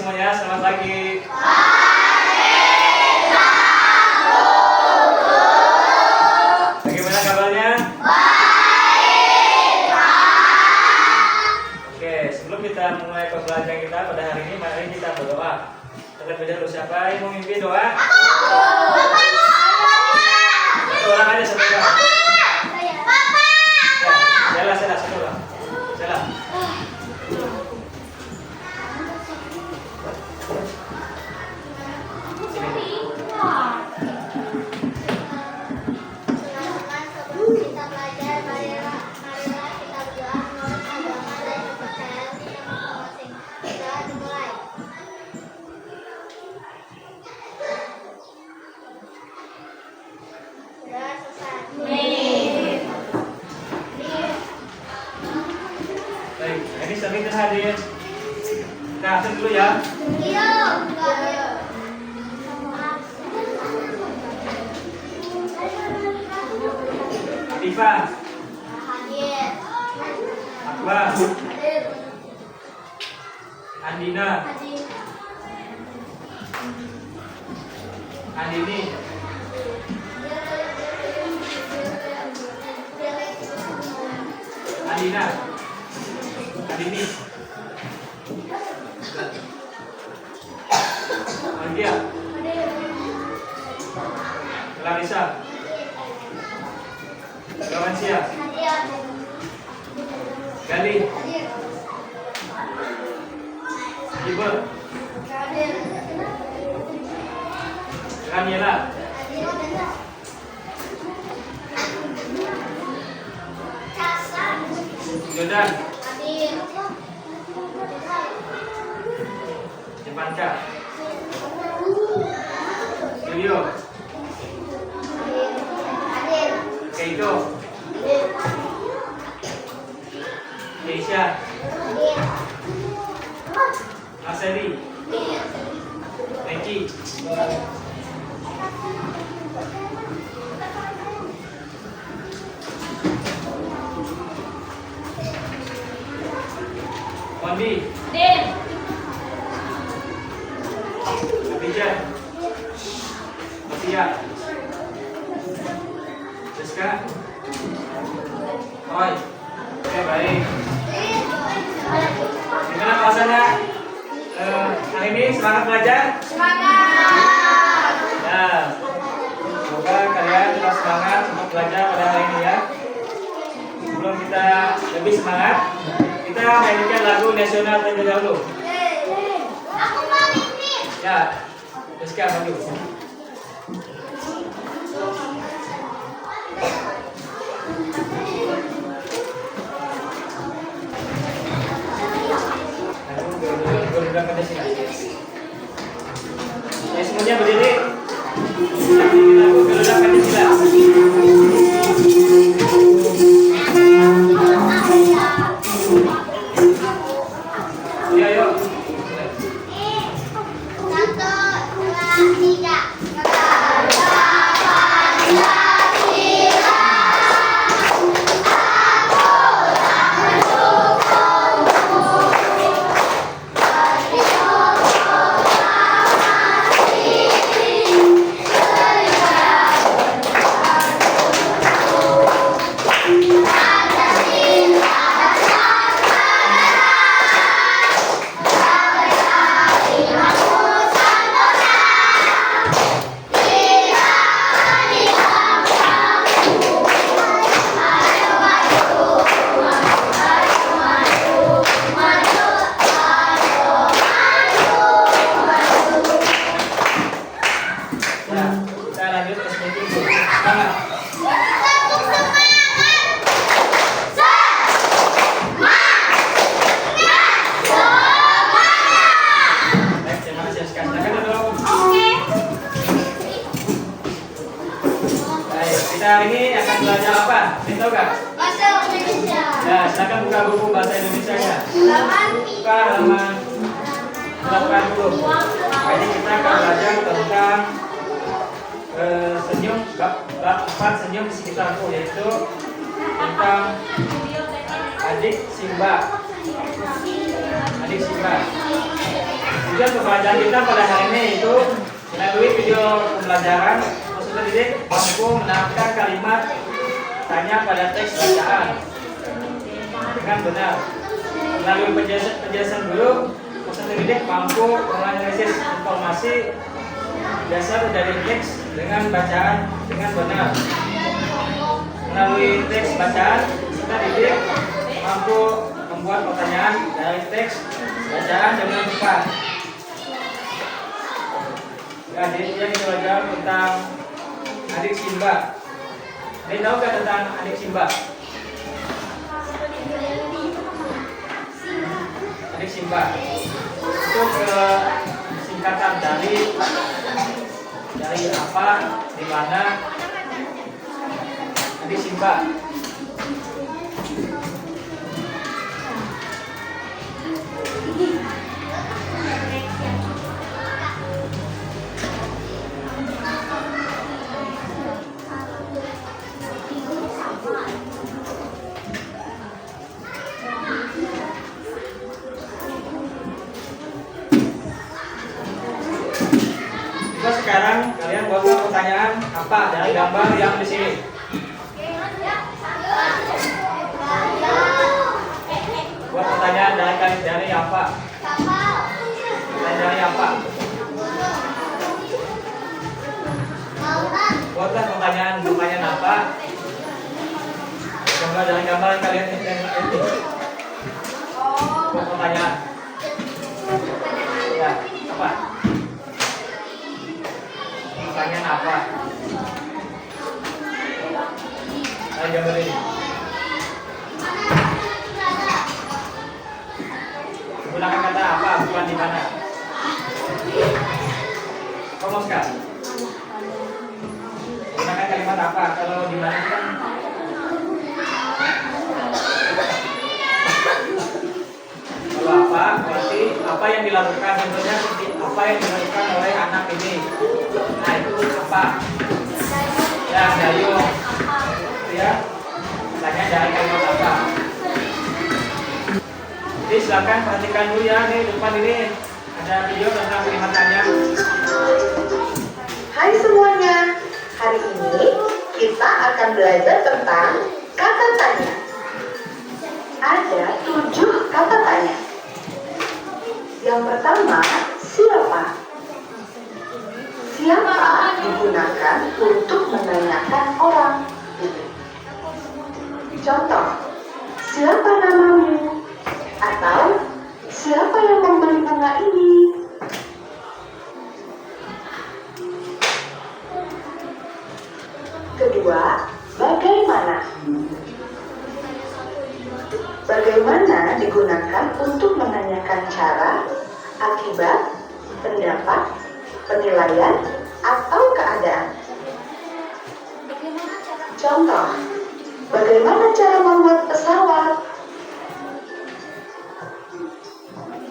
semuanya, selamat pagi. Bagaimana kabarnya? Oke, sebelum kita mulai pembelajaran kita pada hari ini, mari kita berdoa. Terlebih dahulu, siapa yang mau mimpi doa? Satu orang aja, satu orang. Ya, Sela, satu orang. Sela. Baik, ini sering hadir. Kita absen dulu ya. Diva, Akbar, Andina, Andini, Andina, Andini, Anggia, Clarissa, Gawansia, Gali, Ibu, Ramiela, Jordan, Jepanca, Julio, Keiko, Keisha, Aseri, Neki, Wandi, Abijah, Matia, Rizka, Roy. Oke, baik. Gimana perasaannya? Hari ini semangat belajar? Semangat. Ya, semoga kalian tetap semangat untuk belajar pada hari ini ya. Sebelum kita lebih semangat, kita mainkan lagu nasional terlebih dahulu. Aku mau mimpi. Ya, Rizka maju. Gerak ke sini. Ya, semuanya berdiri. Kita gerak ke sini. Ya, yuk. 1, 2, 3. Kita lanjut ke meeting. Semangat. Baik, terima kasih sekali. Silakan duduk. Baik, kita hari ini akan belajar apa? Tahu nggak? Bahasa Indonesia. Ya, silakan buka buku bahasa Indonesia-nya. Buka halaman 80. Ini kita akan belajar tentang senyum, bab 4 senyum di sekitarku, yaitu tentang adik Simba. Adik Simba. Tujuan pembelajaran kita pada hari ini itu melalui video pembelajaran peserta didik mampu menangkap kalimat tanya pada teks bacaan dengan benar. Melalui penjelasan dulu, peserta didik mampu menganalisis informasi dasar dari teks dengan bacaan dengan benar. Melalui teks bacaan, peserta didik mampu membuat pertanyaan dari teks bacaan dengan tepat. Ya, jadi yang kita belajar tentang adik Simba. Ada tahu nggak tentang adik Simba? Adik Simba itu singkatan dari apa, di mana? Adik Simba. Coba sekarang kalian buat pertanyaan apa dari gambar yang di sini. Buat pertanyaan dari apa? Dari apa? Buatlah pertanyaan apa? Gambar dari gambar yang kalian ini. Buat pertanyaan. Ya, apa? Pertanyaan apa? Dari gambar ini. Gunakan kata apa, bukan di mana. Kamu sekali. Gunakan kalimat apa kalau di mana kan? Kalau apa berarti apa yang dilakukan, contohnya apa yang dilakukan oleh anak ini. Nah itu apa? Ya dayung. Ya. Tanya dari kalimat apa? Jadi silakan perhatikan dulu ya, nih depan ini ada video tentang kalimat tanya. Hai semuanya, hari ini kita akan belajar tentang kata tanya. Ada 7 kata tanya. Yang pertama, siapa? Siapa digunakan untuk menanyakan orang. Contoh, siapa namamu? Atau siapa yang membeli bunga ini? Kedua, bagaimana? Bagaimana digunakan untuk menanyakan cara, akibat, pendapat, penilaian, atau keadaan. Contoh, bagaimana cara membuat pesawat?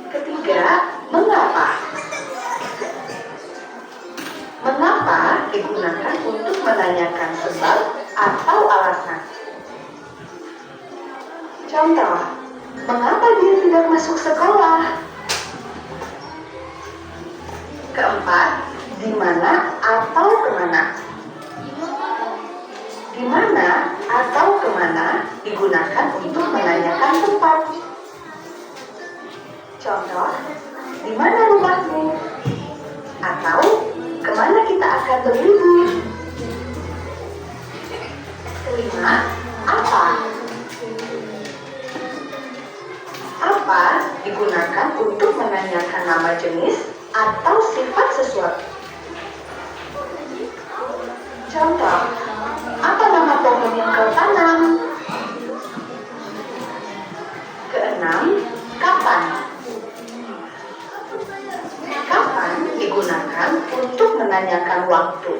Ketiga, mengapa? Mengapa digunakan untuk menanyakan sebab atau alasan. Contoh, mengapa dia tidak masuk sekolah? Keempat, di mana atau kemana? Di mana atau kemana digunakan untuk menanyakan tempat. Contoh, di mana rumahmu? Atau kemana kita akan berlibur? Kelima, apa? Apa digunakan untuk menanyakan nama jenis atau sifat sesuatu. Contoh, apa nama pohon yang kau tanam? Keenam, kapan? Kapan digunakan untuk menanyakan waktu.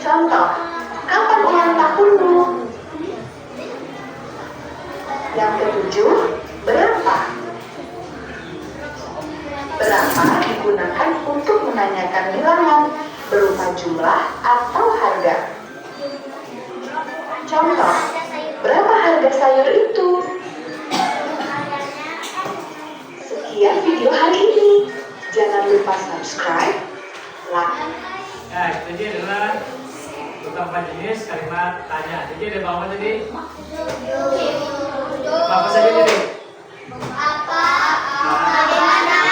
Contoh, kapan ulang tahunmu? Yang ketujuh, berapa? Berapa digunakan untuk menanyakan bilangan berupa jumlah atau harga. Contoh, berapa harga sayur itu? Sekian. sekian video hari ini. Jangan lupa subscribe, like, Nah, jadi adalah beberapa jenis kalimat tanya. Jadi ada apa tadi? Apa saja tadi? Apa? Bagaimana?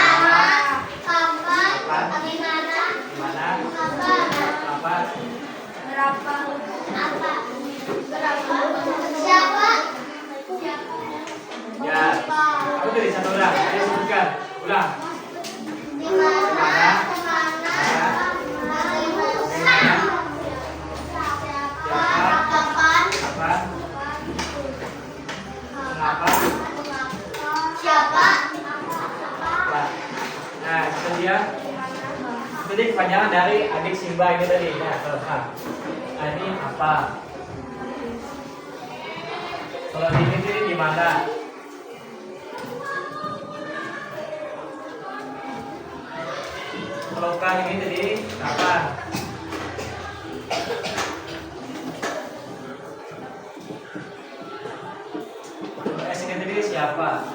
Kapan? Bagaimana? Di mana? Kapan? Kapan? Berapa? Apa? Berapa? Siapa? Ya. Apa tadi satu orang? Ayo sebutkan. Ulang. Di mana? Kemana? Bagaimana? Siapa? Kapan? Kapan? Mengapa? Siapa? Apa? Nah, itu dia. Tadi kepanjangan dari adik Simba ini tadi. Nah, nah, ini apa? Kalau di ini di mana? Kalau kan ini tadi kapan? Kalau S ini tadi siapa?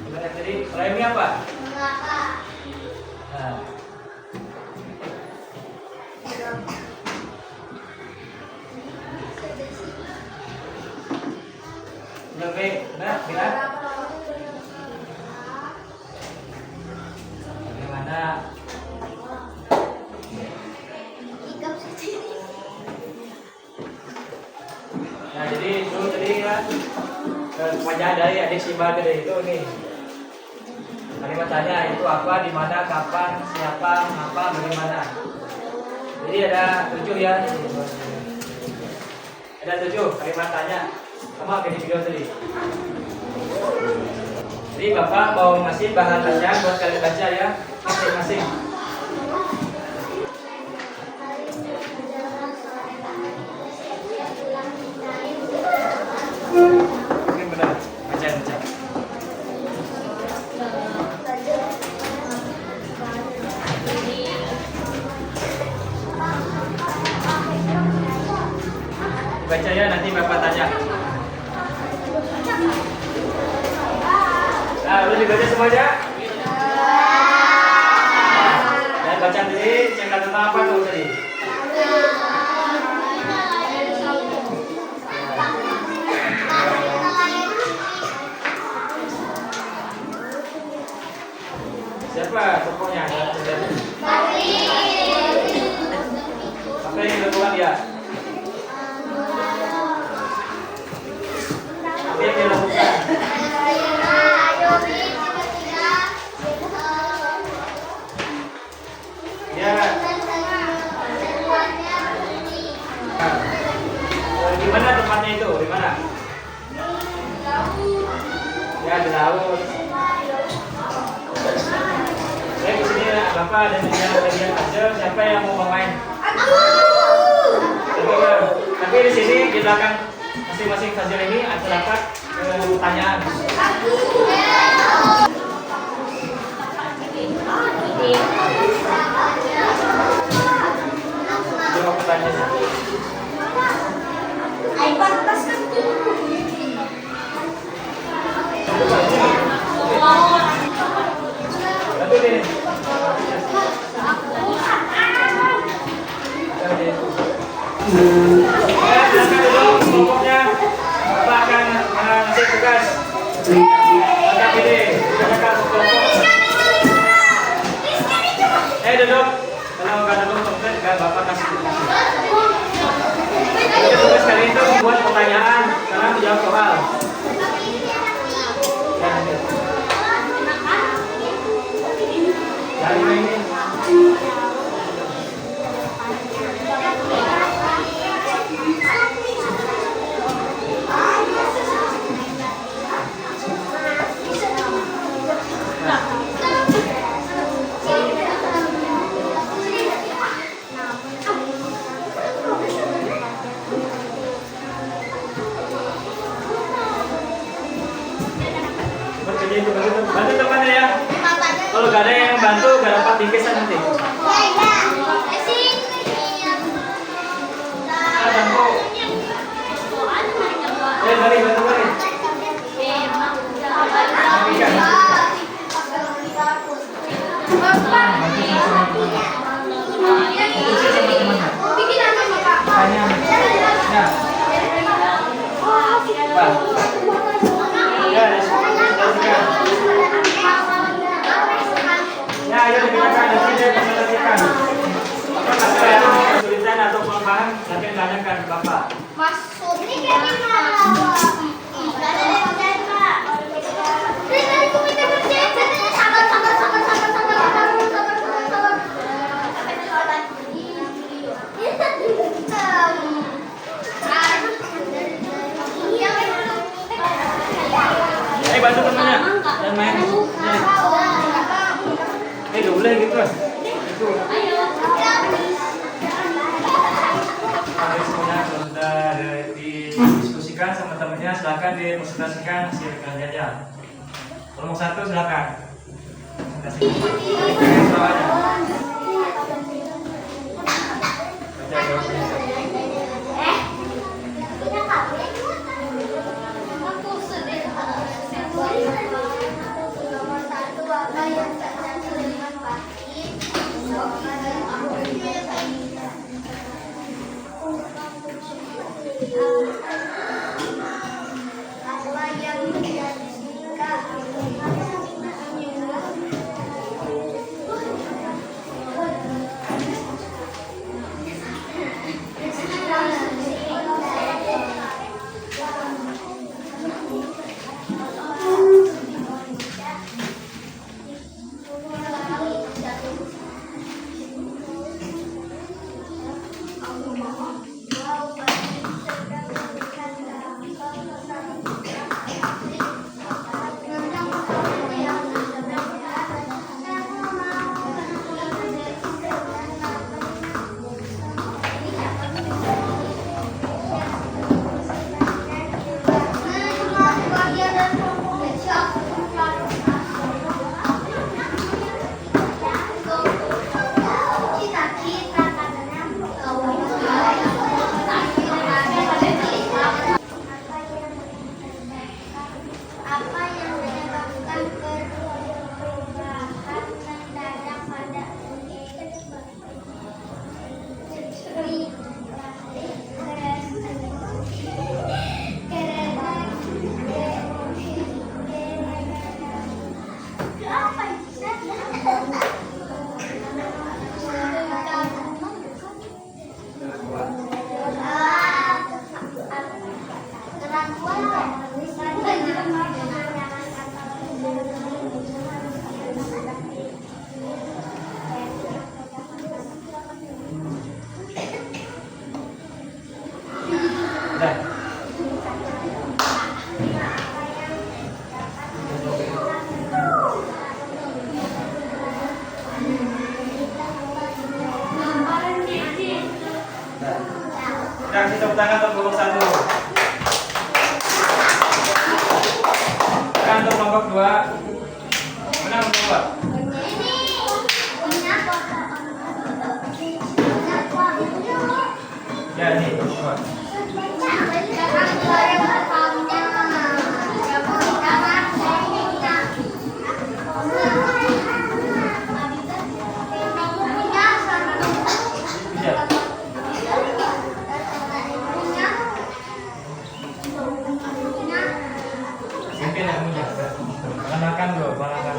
Kalau S tadi, kalau ini apa? Mengapa? Nah, lebih benar, bila? Bagaimana? Ikap sendiri. Nah, jadi itu tadi kan kepanjangan dari adik Simba tadi itu nih. Kalimat tanya itu apa, di mana, kapan, siapa, mengapa, bagaimana. Jadi ada 7 ya. Ada 7 kalimat tanya. Sama kayak di video tadi. Jadi Bapak mau ngasih bahan bacaan buat kalian baca ya masing-masing. Mungkin benar, baca. Baca ya, nanti Bapak tanya. Nah, udah dibaca semuanya? Dan baca tadi, cek tentang apa tuh tadi? Siapa tokohnya? Apa yang dilakukan dia? Apa yang dia lakukan? Ya, di mana tempatnya itu? Di mana? Ya, di laut. Saya kesini Bapak dan bagian hasil. Siapa yang mau bermain? Tapi di sini di belakang masing-masing hasil ini terdapat pertanyaan. Jawab pertanyaan. Satu ini. Silakan dulu kelompoknya. Bapak akan ngasih tugas. Angkat ini, silakan kelompok. Duduk. Kalau nggak duduk konkret, nggak Bapak kasih tugas. Jadi tugas kali itu membuat pertanyaan, karena menjawab soal. Dari ini. Bantu temannya ya. Kalau gak ada yang bantu, gak dapat bingkisan nanti. Bantu. balik, bantu balik. Tanya. Ya. Pak. Ya, dipresentasikan. Ya, ayo digunakan nanti dia presentasikan. Apa kesulitan atau kelemahan nanti tanyakan ke Bapak. Masuk ini kayak gimana? Gak ada yang kerjain, Pak. Tadi aku minta kerjain, katanya sabar. Bantu temannya dan main. Gak boleh gitu. Itu. Habis sudah didiskusikan sama temannya, silakan dipresentasikan hasil kerjanya. Kelompok 1 silakan. Kasih tepuk tangan untuk kelompok 1. Sekarang untuk kelompok 2. Mana kelompok 2? Ya, ini kelompok 2. Makan bro, makan.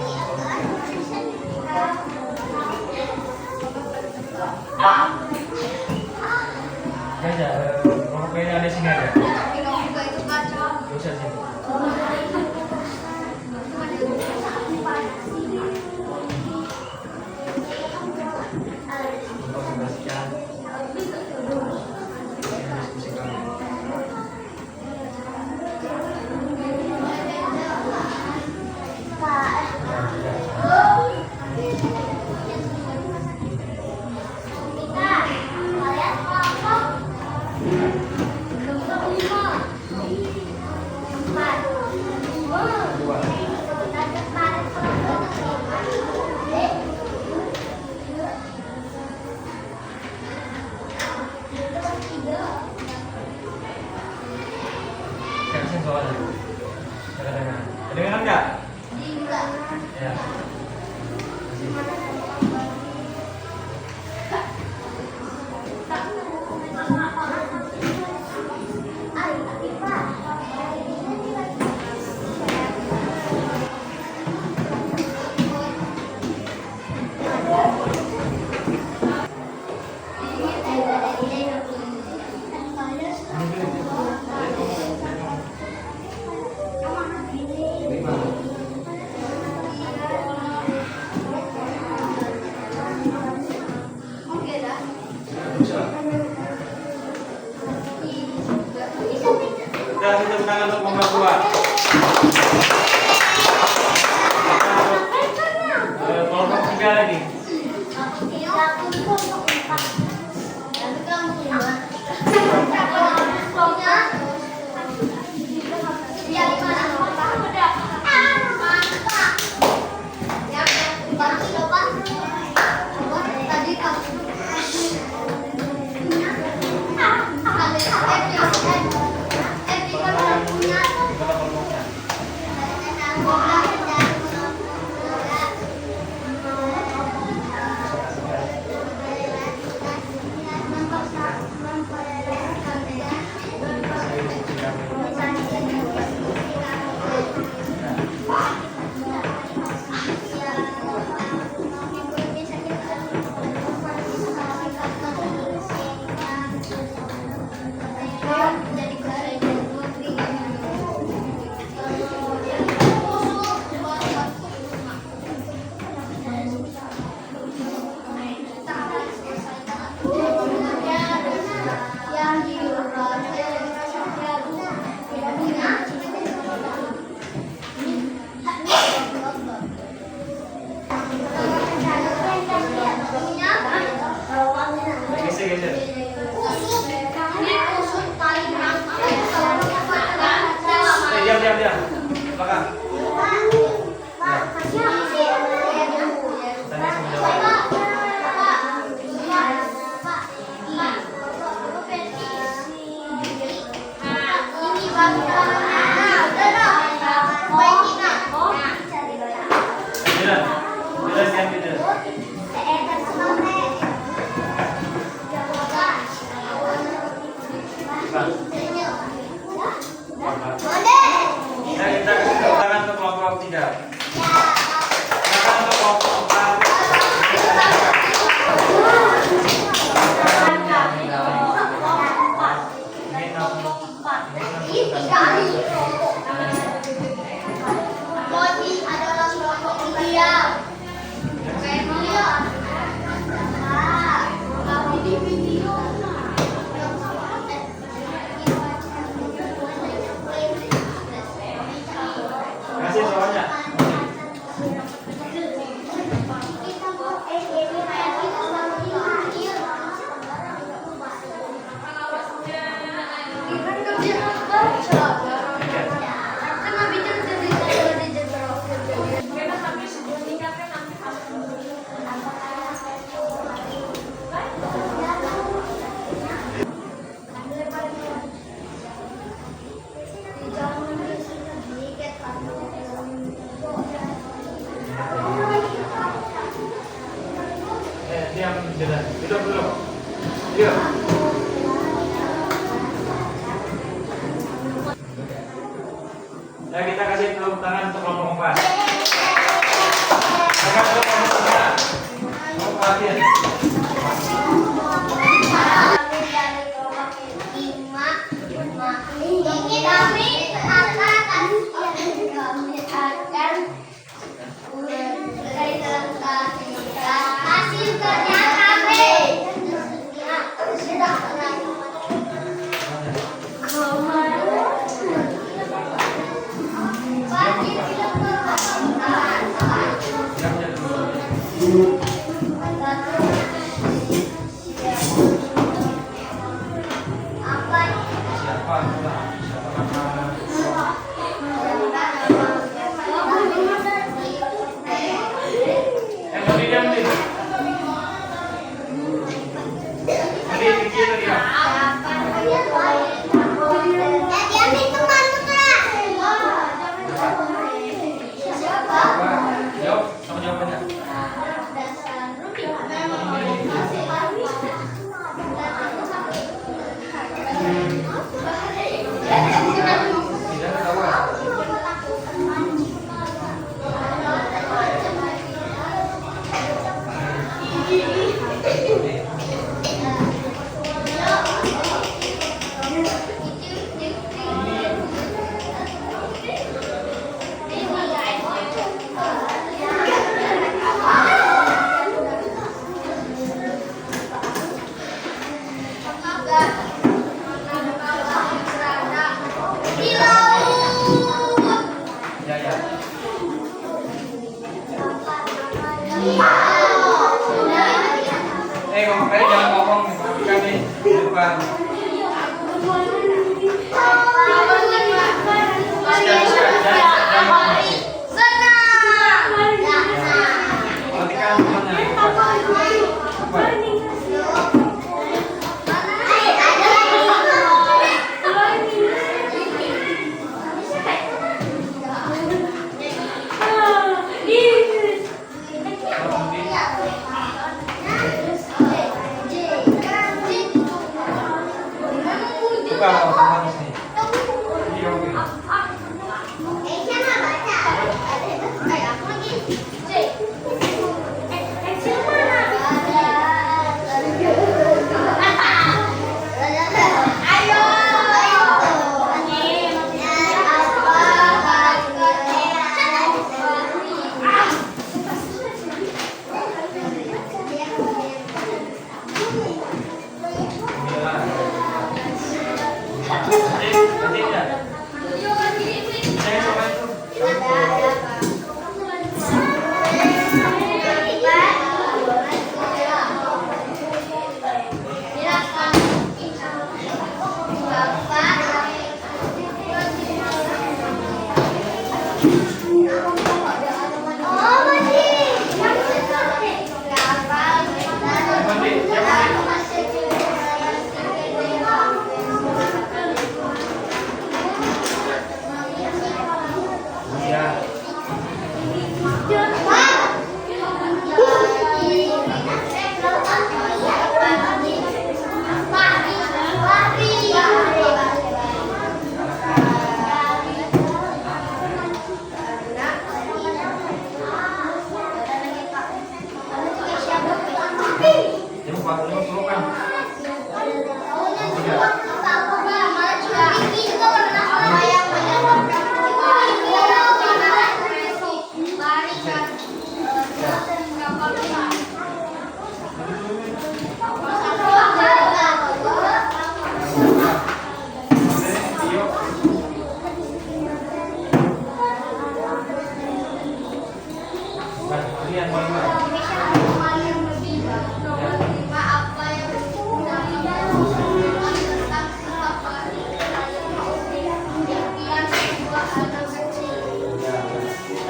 Ya, kalau kayaknya ada sini aja. Bisa sini. bawahnya. Kedengaran. Kedengaran nggak? Enggak. Ya. Kita tepuk tangan untuk kelompok 2. Kelompok 3 lagi. Geser. Diam. Belakang. Tanya sama jawab. Jelas kan gitu. Kita tangan ke kelompok 3. Tangan ke kelompok 4. Kasih soalnya. Diam, jelas. Duduk dulu. Yuk. Ya, kita kasih tepuk tangan untuk kelompok 4. Tangan untuk kelompok 3. Kelompok perhatian. Ini kami akan hasil kerja kami. Siapa? Tidak ketahuan. Ya, ya. Ngomong kayak jangan ngomong kan nih di depan. Sekali-sekali jangan ngomong. Perhatikan temannya di depan. Depan. Buka teman sini. Iya, oke.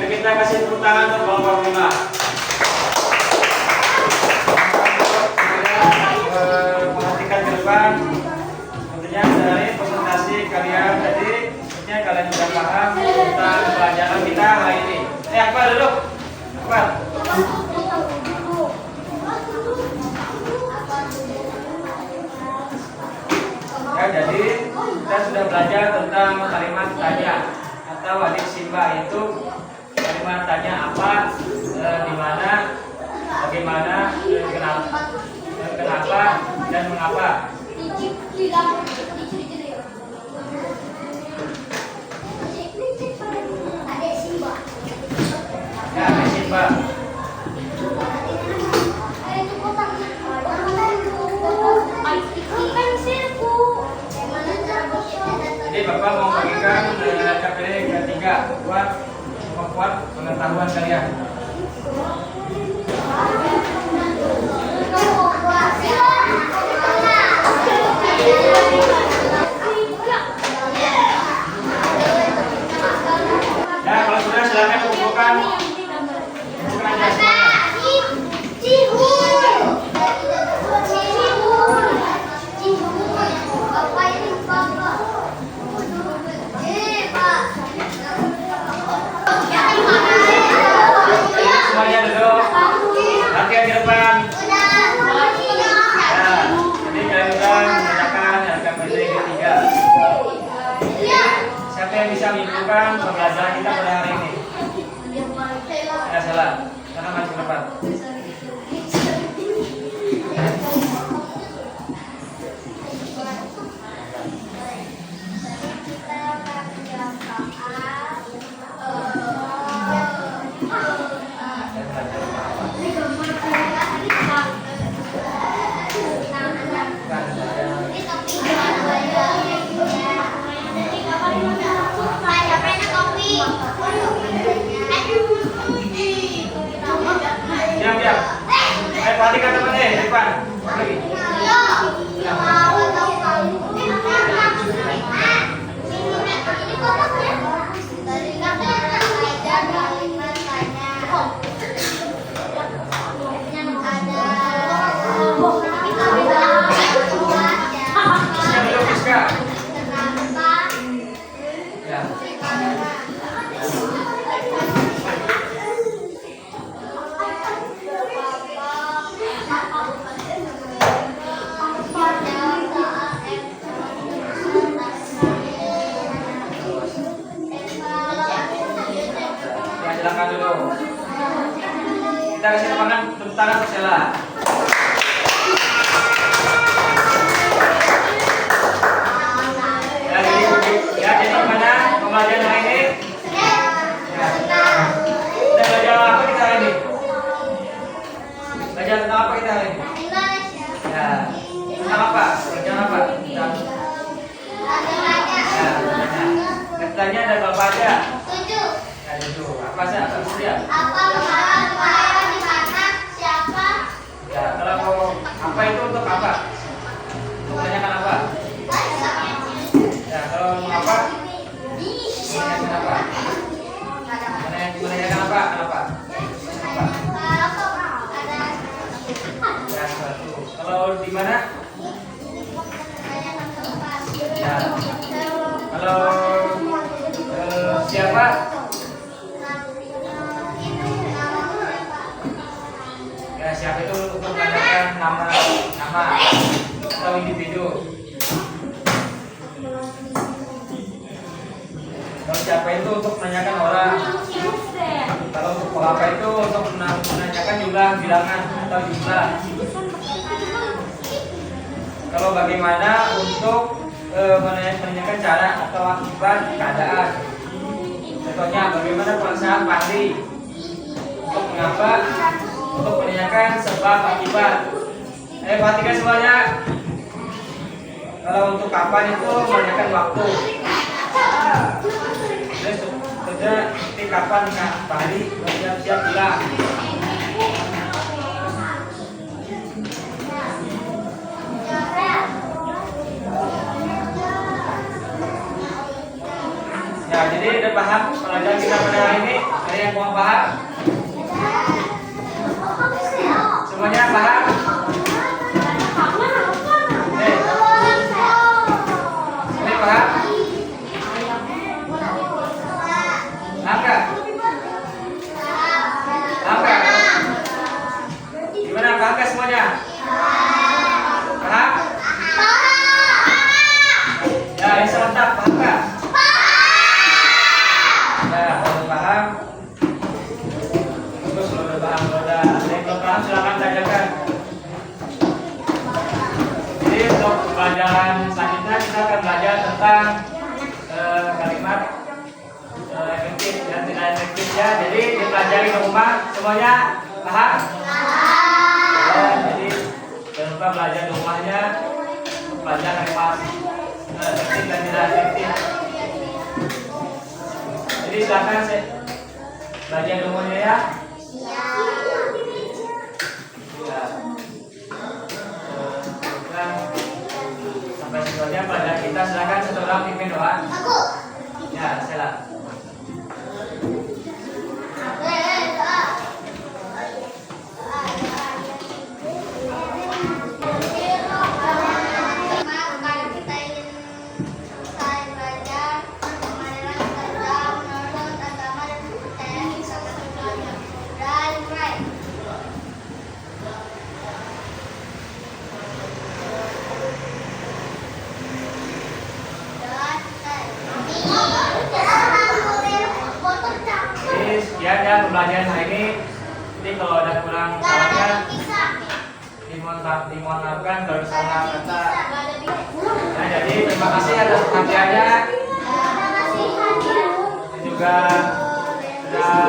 Kita kasih tepuk tangan untuk kelompok 5. Perhatikan ke depan. Tentunya dari presentasi kalian tadi, tentunya kalian sudah paham tentang pelajaran kita hari ini. Akbar duduk. Akbar. Ya, jadi kita sudah belajar tentang kalimat tanya atau adik Simba, itu kalimat tanya apa, di mana, bagaimana, kenapa, dan mengapa. Ya, adik Simba. Jadi Bapak mau bagikan KPD ketiga buat memperkuat pengetahuan kalian. Ya, kalau sudah silakan kumpulkan aja semuanya. Semuanya duduk. Latihan di depan. Ya, jadi kalian mengerjakan RKPD yang bisa menyimpulkan pembelajaran kita pada hari ini? Ya salah, karena maju ke depan. Diam, diam. Perhatikan teman-teman di depan. Lagi. Siap dulu, Fiska. Ya. Ya, silakan dulu. Kita kasih tepuk tangan untuk Sheila. Jadi gimana pembelajaran hari ini? Ya. Kita belajar apa kita hari ini? Belajar tentang apa kita hari ini? Ya. Tentang apa? Belajar apa? Ya. Katanya ada berapa aja? 7. Ya, 7. Apa saja? Apa saja? Ya, kalau apa itu untuk apa? Untuk menanyakan apa? Ya, kalau apa? Menanyakan apa? Menanyakan apa? Kenapa? Ya, satu. Kalau di mana? Ya. Kalau siapa? Ya, siapa itu untuk menanyakan nama atau individu. Kalau siapa itu untuk menanyakan orang. Kalau untuk apa itu untuk menanyakan jumlah bilangan atau jumlah. Kalau bagaimana untuk menanyakan cara atau akibat keadaan. Contohnya bagaimana perasaan Fahri. Untuk mengapa? Untuk menanyakan sebab akibat. Perhatikan semuanya. Kalau untuk kapan itu menanyakan waktu. Terus kerja di kapan Kak Fahri siap-siap bilang. Ya, jadi udah paham pelajaran kita pada hari ini? Ada yang mau paham? Semuanya paham? Ini paham? Angka? Angka? Gimana angka semuanya? Paham? Ya, ini serentak paham nggak? Ya, kalau paham, terus kalau udah paham, kalau udah ada yang belum paham silakan tanyakan. Jadi untuk pelajaran selanjutnya kita akan belajar tentang kalimat efektif dan tidak efektif ya. Jadi dipelajari di rumah semuanya paham? Ya, jadi jangan lupa belajar di rumahnya, belajar kalimat efektif dan tidak efektif. Jadi silakan belajar semuanya ya. Ya. Sampai situ aja pelajaran kita. Silakan satu orang pimpin doa. Ya, Sheila. pembelajaran hari ini. Jadi kalau ada kurang salahnya dimohon kalau misalnya kata. Nah, jadi terima kasih atas perhatiannya. Dan juga sudah